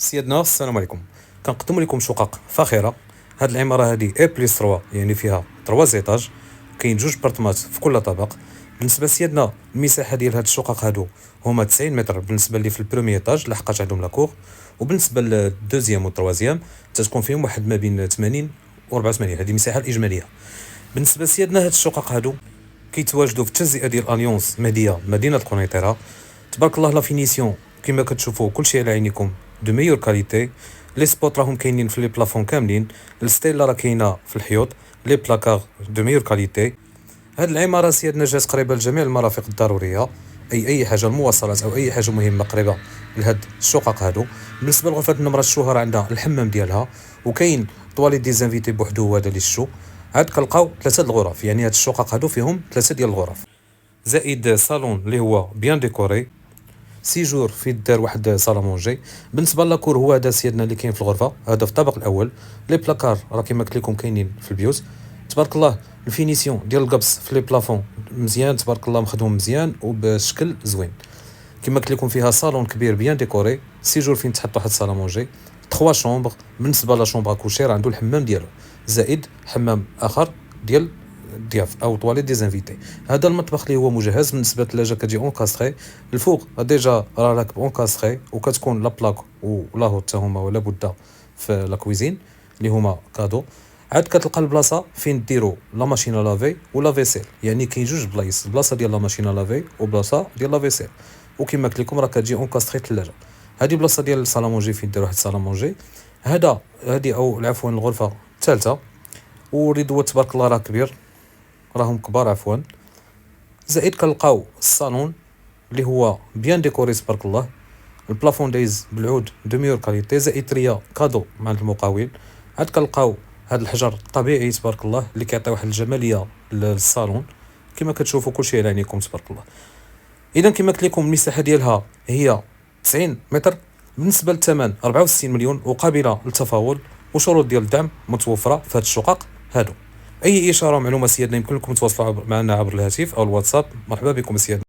سيادنا السلام عليكم. كنقدم لكم شقق فاخره. هاد العماره هذه اي بلس 3 يعني فيها 3 زيتاج، كاين جوج برطمات في كل طبق. بالنسبه سيادنا المساحه ديال هاد الشقق هادو هما 90 متر بالنسبه لي في البروميي ايطاج لحقاش عندهم لاكور، وبالنسبه للدوزيام والتروازيام تتكون فيهم واحد ما بين 80 و 84. هذه المساحه الاجماليه. بالنسبه سيادنا هاد الشقق هادو كيتواجدوا في التجزئه ديال اليونس مهديه مدينه قنيطره. تبارك الله لا فينيسيون كما كتشوفوا كلشي على عينيكم دو ميور كاليتي. لي سبوت راهم كاينين في لي بلافون كاملين، الستيلا راه كاينه في الحيوط، لي بلاكار دو ميور كاليتي. هاد العماره سيادنا جات قريبه لجميع المرافق الضروريه، اي حاجه المواصلات او اي حاجه مهمه قريبه لهاد الشقق هادو. بالنسبه لغرفه النمره الشهر عندها الحمام ديالها، وكاين طواليت دي زانفيتي بوحدو هذا اللي شفتو. عاد كنلقاو 3 الغرف، يعني هاد الشقق هادو فيهم 3 ديال الغرف، زائد صالون اللي هو بيان ديكوري. سيجور في دار واحد صالامونجي. بالنسبه لاكور هو هذا سيادنا اللي كاين في الغرفه، هذا في الطابق الاول. لي بلاكار راه كما قلت لكم كاينين في البيوت. تبارك الله الفينيسيون ديال القبص في لي بلافون مزيان، تبارك الله مخدوم مزيان وبشكل زوين. كما قلت لكم فيها صالون كبير بيان ديكوري. سيجور فين تحط واحد صالامونجي 3 شومبر. بالنسبه لا شومبر كوشير عنده الحمام ديالو، زائد حمام اخر ديال ضياف او طواليت دي زانفيتي. هذا المطبخ اللي هو مجهز. بالنسبه للثلاجه كتجي اونكاستري، الفوق ديجا راه راكب اونكاستري، وكتكون لا بلاك ولا هو حتى هما ولا بد في لا كويزين اللي هما كادو. عاد كتلقى البلاصه فين ديروا لا ماشين لافي ولا فيسيل، يعني كاين جوج بلايص، بلاصه ديال لا ماشين لافي وبلاصه ديال لا فيسيل. وكما قلت لكم راه كتجي اونكاستري الثلاجه. هذه بلاصه ديال الصالامونجي فين ديروا واحد الصالامونجي. هذه او عفوا الغرفه الثالثه. وريدوات تبارك الله راه كبير، راهم كبار عفوا. زائد كنلقاو الصالون اللي هو بيان ديكوري تبارك الله. البلافون دايز بالعود دو ميور كاليتي، زائد تريا كادو مع المقاول. عاد كنلقاو هاد الحجر الطبيعي تبارك الله اللي كيعطي واحد الجماليه للصالون. كما كتشوفوا كلشي على عينيكم تبارك الله. اذا كما قلت لكم المساحه ديالها هي 90 متر. بالنسبه للثمن 64 مليون وقابله للتفاوض، وشروط ديال الدعم متوفره في هاد الشقق هادو. اي اشاره ومعلومه سيادنا يمكن لكم تواصلوا معنا عبر الهاتف او الواتساب. مرحبا بكم سيادنا.